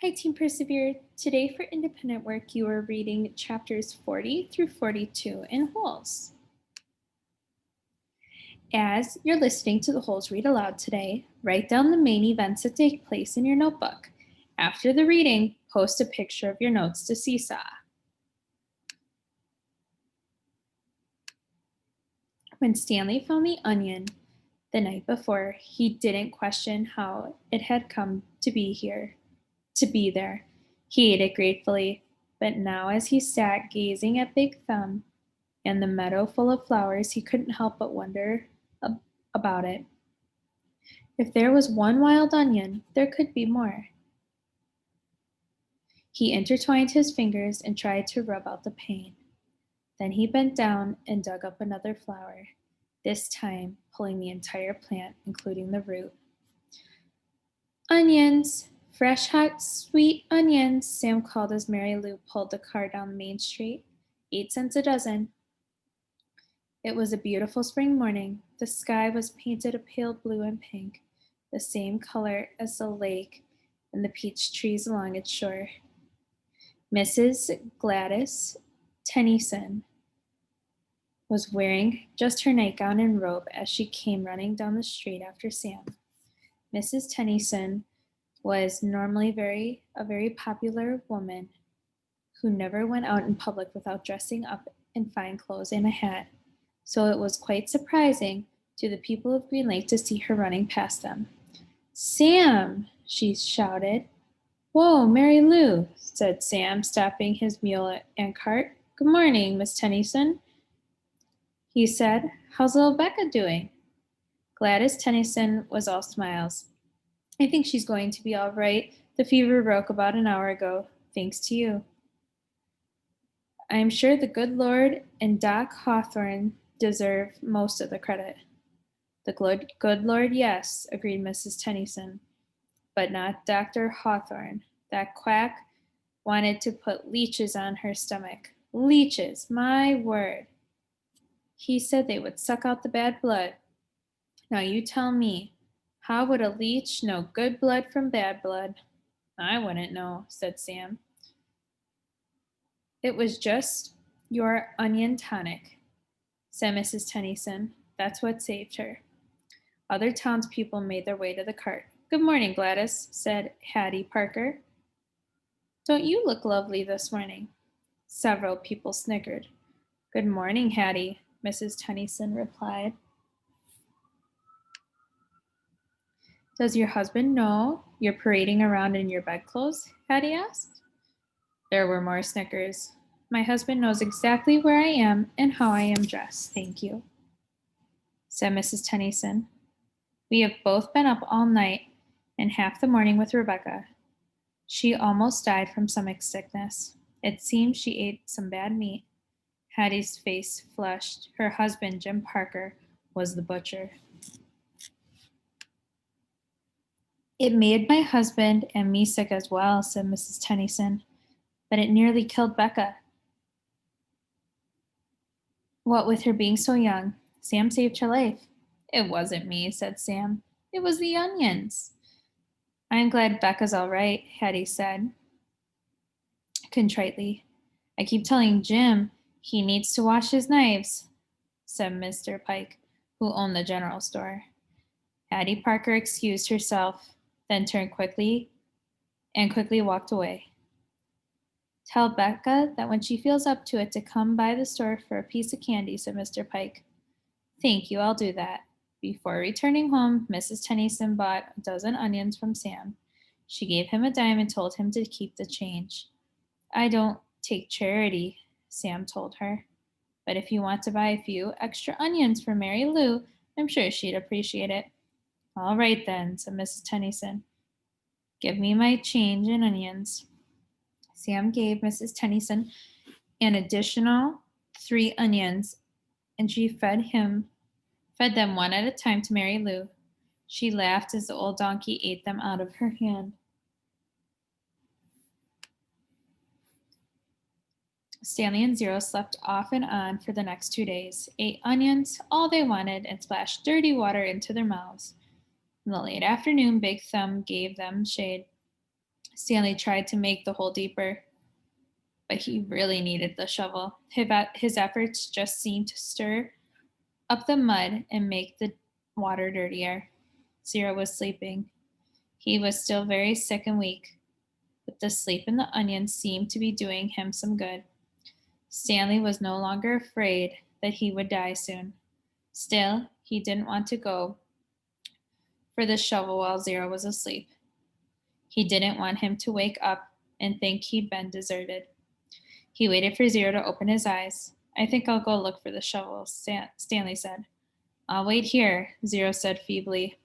Hi, Team Persevere. Today for independent work, you are reading chapters 40 through 42 in Holes. As you're listening to the Holes read aloud today, write down the main events that take place in your notebook. After the reading, post a picture of your notes to Seesaw. When Stanley found the onion the night before, he didn't question how it had come to be there. He ate it gratefully, but now as he sat gazing at Big Thumb and the meadow full of flowers, he couldn't help but wonder about it. If there was one wild onion, there could be more. He intertwined his fingers and tried to rub out the pain. Then he bent down and dug up another flower, this time pulling the entire plant, including the root. Onions! Fresh, hot, sweet onions, Sam called as Mary Lou pulled the car down Main Street. 8 cents a dozen. It was a beautiful spring morning. The sky was painted a pale blue and pink, the same color as the lake and the peach trees along its shore. Mrs. Gladys Tennyson was wearing just her nightgown and robe as she came running down the street after Sam. Mrs. Tennyson was normally a very popular woman who never went out in public without dressing up in fine clothes and a hat, so it was quite surprising to the people of Green Lake to see her running past them. Sam! She shouted. Whoa, Mary Lou, said Sam, stopping his mule and cart. Good morning, Miss Tennyson, he said. How's little Becca doing? Gladys Tennyson was all smiles. I think she's going to be all right. The fever broke about an hour ago, thanks to you. I am sure the good Lord and Doc Hawthorne deserve most of the credit. The good Lord, yes, agreed Mrs. Tennyson, but not Dr. Hawthorne. That quack wanted to put leeches on her stomach. Leeches, my word. He said they would suck out the bad blood. Now you tell me, how would a leech know good blood from bad blood? I wouldn't know, said Sam. It was just your onion tonic, said Mrs. Tennyson. That's what saved her. Other townspeople made their way to the cart. Good morning, Gladys, said Hattie Parker. Don't you look lovely this morning? Several people snickered. Good morning, Hattie, Mrs. Tennyson replied. Does your husband know you're parading around in your bedclothes? Hattie asked. There were more snickers. My husband knows exactly where I am and how I am dressed, thank you, said Mrs. Tennyson. We have both been up all night and half the morning with Rebecca. She almost died from stomach sickness. It seems she ate some bad meat. Hattie's face flushed. Her husband, Jim Parker, was the butcher. It made my husband and me sick as well, said Mrs. Tennyson, but it nearly killed Becca. What with her being so young, Sam saved her life. It wasn't me, said Sam. It was the onions. I'm glad Becca's all right, Hattie said contritely. I keep telling Jim he needs to wash his knives, said Mr. Pike, who owned the general store. Hattie Parker excused herself, then turned quickly walked away. Tell Becca that when she feels up to it to come by the store for a piece of candy, said Mr. Pike. Thank you, I'll do that. Before returning home, Mrs. Tennyson bought a dozen onions from Sam. She gave him a dime and told him to keep the change. I don't take charity, Sam told her. But if you want to buy a few extra onions for Mary Lou, I'm sure she'd appreciate it. All right then, said Mrs. Tennyson. Give me my change in onions. Sam gave Mrs. Tennyson an additional 3 onions, and she fed them one at a time to Mary Lou. She laughed as the old donkey ate them out of her hand. Stanley and Zero slept off and on for the next 2 days, ate onions, all they wanted, and splashed dirty water into their mouths. In the late afternoon, Big Thumb gave them shade. Stanley tried to make the hole deeper, but he really needed the shovel. His efforts just seemed to stir up the mud and make the water dirtier. Zero was sleeping. He was still very sick and weak, but the sleep in the onion seemed to be doing him some good. Stanley was no longer afraid that he would die soon. Still, he didn't want to go for the shovel while Zero was asleep. He didn't want him to wake up and think he'd been deserted. He waited for Zero to open his eyes. I think I'll go look for the shovel, Stanley said. I'll wait here, Zero said feebly,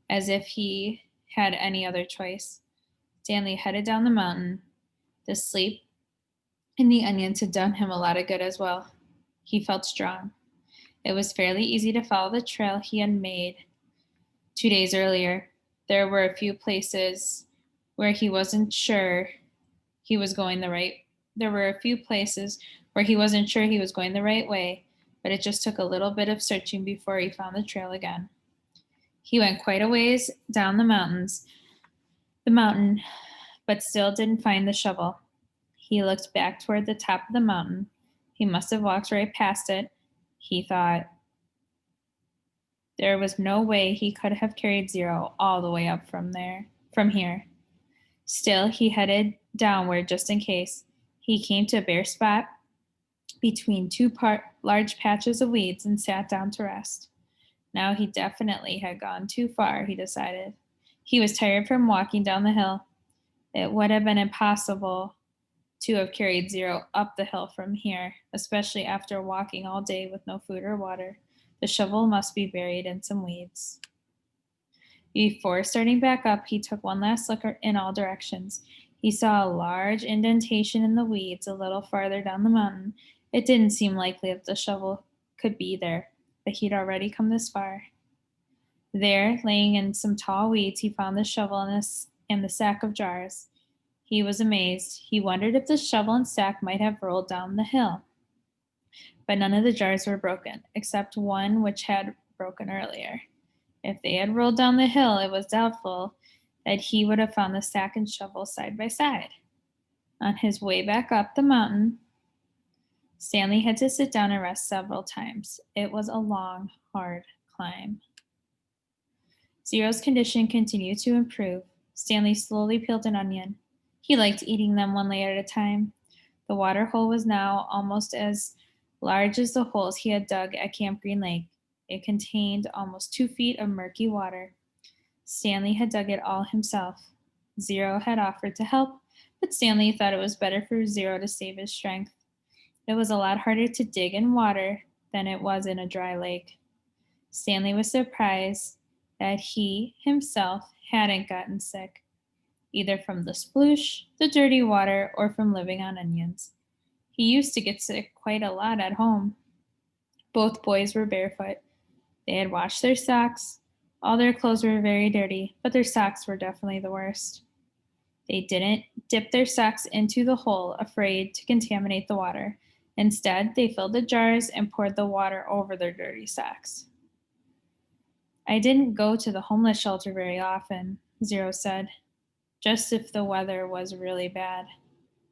as if he had any other choice. Stanley headed down the mountain. The sleep in the onions had done him a lot of good as well. He felt strong. It was fairly easy to follow the trail he had made 2 days earlier. There were a few places where he wasn't sure he was going the right. There were a few places where he wasn't sure he was going the right way, but it just took a little bit of searching before he found the trail again. He went quite a ways down the mountain, but still didn't find the shovel. He looked back toward the top of the mountain. He must have walked right past it, he thought. There was no way he could have carried Zero all the way up from here. Still, he headed downward just in case. He came to a bare spot between two large patches of weeds and sat down to rest. Now he definitely had gone too far, he decided. He was tired from walking down the hill. It would have been impossible to have carried Zero up the hill from here, especially after walking all day with no food or water. The shovel must be buried in some weeds. Before starting back up, he took one last look in all directions. He saw a large indentation in the weeds a little farther down the mountain. It didn't seem likely that the shovel could be there, but he'd already come this far. There, laying in some tall weeds, he found the shovel and the sack of jars. He was amazed. He wondered if the shovel and sack might have rolled down the hill. But none of the jars were broken, except one which had broken earlier. If they had rolled down the hill, it was doubtful that he would have found the sack and shovel side by side. On his way back up the mountain, Stanley had to sit down and rest several times. It was a long, hard climb. Zero's condition continued to improve. Stanley slowly peeled an onion. He liked eating them one layer at a time. The water hole was now almost as large as the holes he had dug at Camp Green Lake. It contained almost 2 feet of murky water. Stanley had dug it all himself. Zero had offered to help, but Stanley thought it was better for Zero to save his strength. It was a lot harder to dig in water than it was in a dry lake. Stanley was surprised that he himself hadn't gotten sick, either from the sploosh, the dirty water, or from living on onions. He used to get sick quite a lot at home. Both boys were barefoot. They had washed their socks. All their clothes were very dirty, but their socks were definitely the worst. They didn't dip their socks into the hole, afraid to contaminate the water. Instead, they filled the jars and poured the water over their dirty socks. I didn't go to the homeless shelter very often, Zero said, just if the weather was really bad.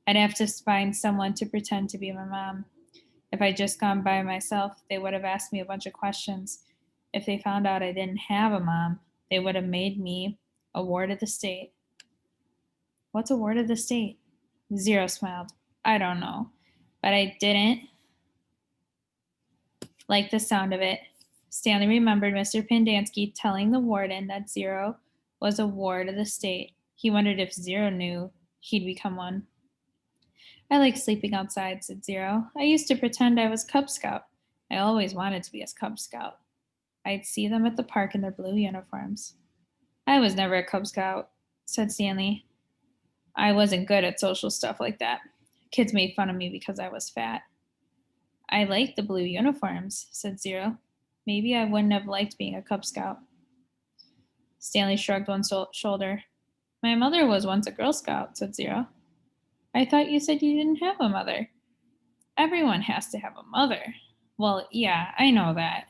I'd have to find someone to pretend to be my mom. If I'd just gone by myself, they would have asked me a bunch of questions. If they found out I didn't have a mom, they would have made me a ward of the state. What's a ward of the state? Zero smiled. I don't know, but I didn't like the sound of it. Stanley remembered Mr. Pendanski telling the warden that Zero was a ward of the state. He wondered if Zero knew he'd become one. I like sleeping outside, said Zero. I used to pretend I was Cub Scout. I always wanted to be a Cub Scout. I'd see them at the park in their blue uniforms. I was never a Cub Scout, said Stanley. I wasn't good at social stuff like that. Kids made fun of me because I was fat. I liked the blue uniforms, said Zero. Maybe I wouldn't have liked being a Cub Scout. Stanley shrugged one shoulder. My mother was once a Girl Scout, said Zero. I thought you said you didn't have a mother. Everyone has to have a mother. Well, yeah, I know that.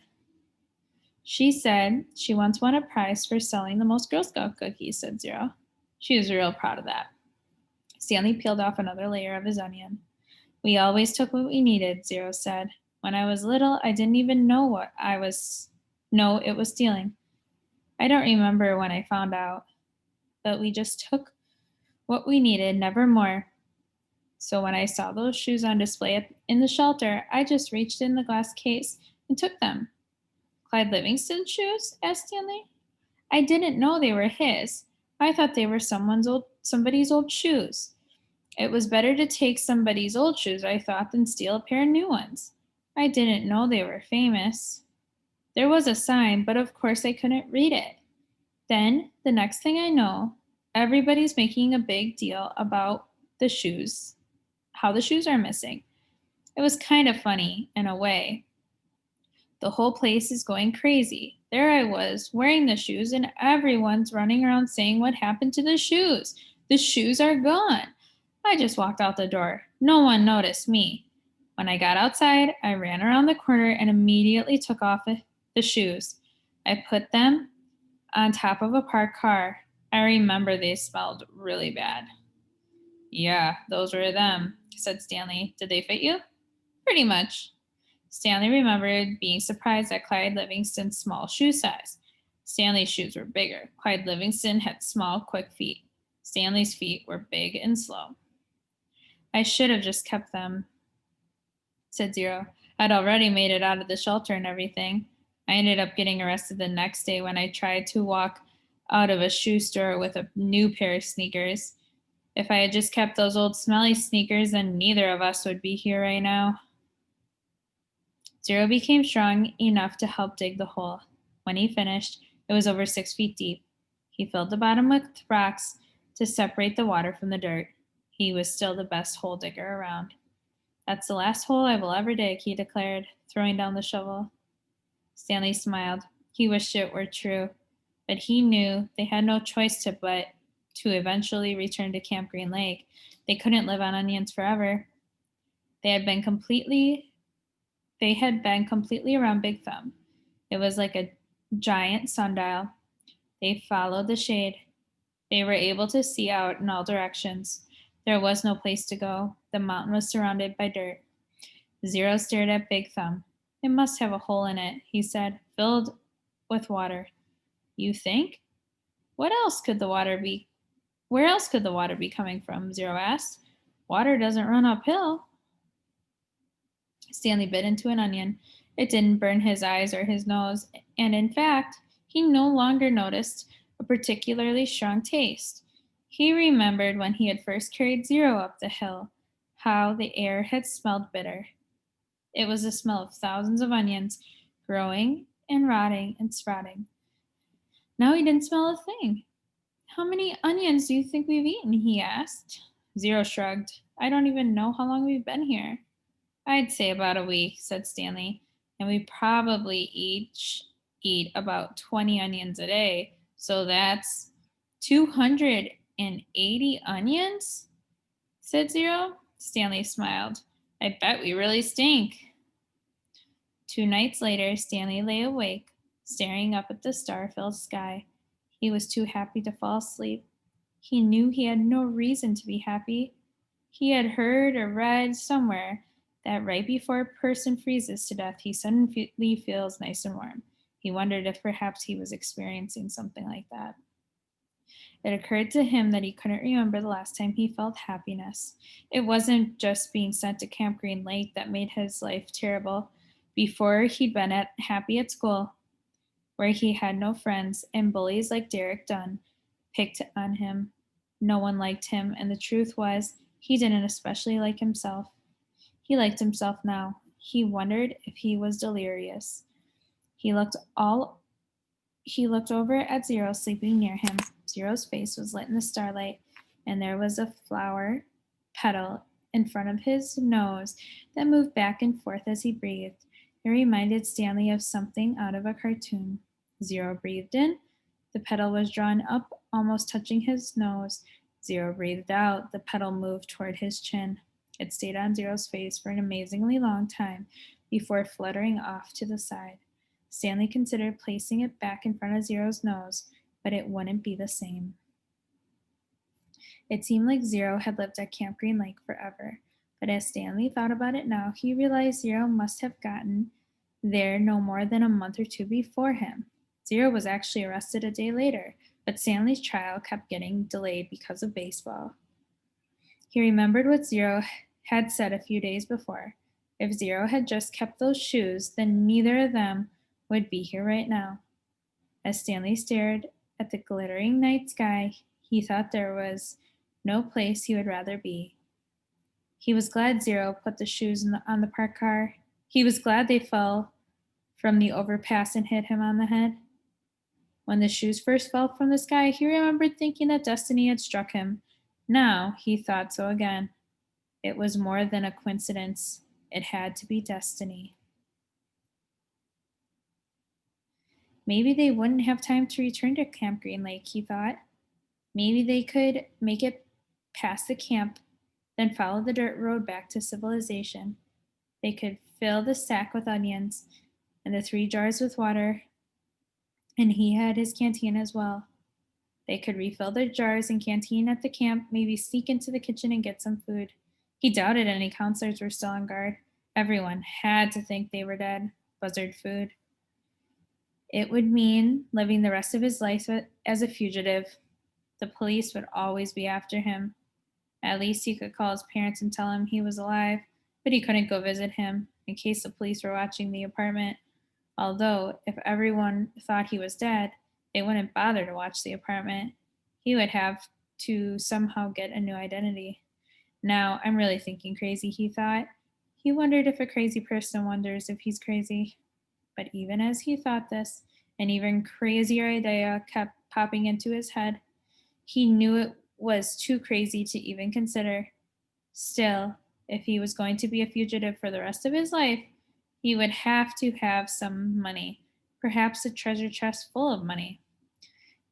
She said she once won a prize for selling the most Girl Scout cookies, said Zero. She was real proud of that. Stanley peeled off another layer of his onion. We always took what we needed, Zero said. When I was little, I didn't even know it was stealing. I don't remember when I found out, but we just took what we needed, never more. So when I saw those shoes on display in the shelter, I just reached in the glass case and took them. Clyde Livingston's shoes? Asked Stanley. I didn't know they were his. I thought they were somebody's old shoes. It was better to take somebody's old shoes, I thought, than steal a pair of new ones. I didn't know they were famous. There was a sign, but of course I couldn't read it. Then, the next thing I know, everybody's making a big deal about the shoes, how the shoes are missing. It was kind of funny, in a way. The whole place is going crazy. There I was, wearing the shoes, and everyone's running around saying what happened to the shoes. The shoes are gone. I just walked out the door. No one noticed me. When I got outside, I ran around the corner and immediately took off the shoes. I put them on top of a parked car. I remember they smelled really bad. Yeah, those were them, said Stanley. Did they fit you? Pretty much. Stanley remembered being surprised at Clyde Livingston's small shoe size. Stanley's shoes were bigger. Clyde Livingston had small, quick feet. Stanley's feet were big and slow. I should have just kept them, said Zero. I'd already made it out of the shelter and everything. I ended up getting arrested the next day when I tried to walk out of a shoe store with a new pair of sneakers. If I had just kept those old smelly sneakers, then neither of us would be here right now. Zero became strong enough to help dig the hole. When he finished, it was over 6 feet deep. He filled the bottom with rocks to separate the water from the dirt. He was still the best hole digger around. That's the last hole I will ever dig, he declared, throwing down the shovel. Stanley smiled. He wished it were true, but he knew they had no choice but to eventually return to Camp Green Lake. They couldn't live on onions forever. They had been completely around Big Thumb. It was like a giant sundial. They followed the shade. They were able to see out in all directions. There was no place to go. The mountain was surrounded by dirt. Zero stared at Big Thumb. It must have a hole in it, he said, filled with water. You think? What else could the water be? Where else could the water be coming from? Zero asked. Water doesn't run uphill. Stanley bit into an onion. It didn't burn his eyes or his nose, and in fact, he no longer noticed a particularly strong taste. He remembered when he had first carried Zero up the hill, how the air had smelled bitter. It was the smell of thousands of onions growing and rotting and sprouting. Now he didn't smell a thing. How many onions do you think we've eaten? He asked. Zero shrugged. I don't even know how long we've been here. I'd say about a week, said Stanley, and we probably each eat about 20 onions a day, so that's 280 onions, said Zero. Stanley smiled. I bet we really stink. 2 nights later, Stanley lay awake, staring up at the star-filled sky. He was too happy to fall asleep. He knew he had no reason to be happy. He had heard or read somewhere that right before a person freezes to death, he suddenly feels nice and warm. He wondered if perhaps he was experiencing something like that. It occurred to him that he couldn't remember the last time he felt happiness. It wasn't just being sent to Camp Green Lake that made his life terrible. Before, he'd been happy at school, where he had no friends, and bullies like Derek Dunn picked on him. No one liked him, and the truth was, he didn't especially like himself. He liked himself now. He wondered if he was delirious. He looked over at Zero sleeping near him. Zero's face was lit in the starlight, and there was a flower petal in front of his nose that moved back and forth as he breathed. It reminded Stanley of something out of a cartoon. Zero breathed in. The petal was drawn up, almost touching his nose. Zero breathed out. The petal moved toward his chin. It stayed on Zero's face for an amazingly long time before fluttering off to the side. Stanley considered placing it back in front of Zero's nose, but it wouldn't be the same. It seemed like Zero had lived at Camp Green Lake forever, but as Stanley thought about it now, he realized Zero must have gotten there no more than a month or two before him. Zero was actually arrested a day later, but Stanley's trial kept getting delayed because of baseball. He remembered what Zero had said a few days before. If Zero had just kept those shoes, then neither of them would be here right now. As Stanley stared at the glittering night sky, he thought there was no place he would rather be. He was glad Zero put the shoes on the parked car. He was glad they fell from the overpass and hit him on the head. When the shoes first fell from the sky, he remembered thinking that destiny had struck him. Now he thought so again. It was more than a coincidence. It had to be destiny. Maybe they wouldn't have time to return to Camp Green Lake, he thought. Maybe they could make it past the camp, then follow the dirt road back to civilization. They could fill the sack with onions and the 3 jars with water, and he had his canteen as well. They could refill their jars and canteen at the camp, maybe sneak into the kitchen and get some food. He doubted any counselors were still on guard. Everyone had to think they were dead. Buzzard food. It would mean living the rest of his life as a fugitive. The police would always be after him. At least he could call his parents and tell him he was alive, but he couldn't go visit him in case the police were watching the apartment. Although, if everyone thought he was dead, they wouldn't bother to watch the apartment. He would have to somehow get a new identity. Now, I'm really thinking crazy, he thought. He wondered if a crazy person wonders if he's crazy. But even as he thought this, an even crazier idea kept popping into his head. He knew it was too crazy to even consider. Still, if he was going to be a fugitive for the rest of his life, he would have to have some money, perhaps a treasure chest full of money.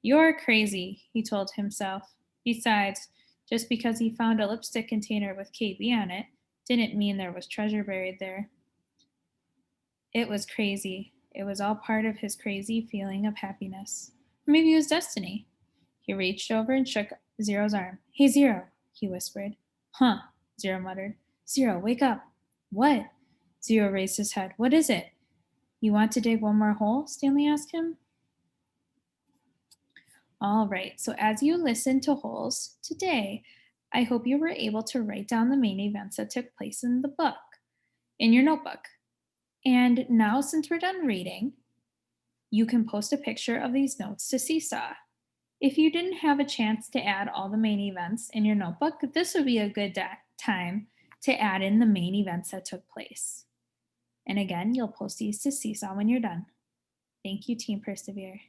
You're crazy, he told himself. Besides, just because he found a lipstick container with KB on it didn't mean there was treasure buried there. It was crazy. It was all part of his crazy feeling of happiness. Or maybe it was destiny. He reached over and shook Zero's arm. Hey, Zero, he whispered. Huh, Zero muttered. Zero, wake up. What? Zero raised his head. What is it? You want to dig one more hole? Stanley asked him. All right, so as you listen to holes today, I hope you were able to write down the main events that took place in the book, in your notebook. And now, since we're done reading, you can post a picture of these notes to Seesaw. If you didn't have a chance to add all the main events in your notebook, this would be a good time to add in the main events that took place. And again, you'll post these to Seesaw when you're done. Thank you, Team Persevere.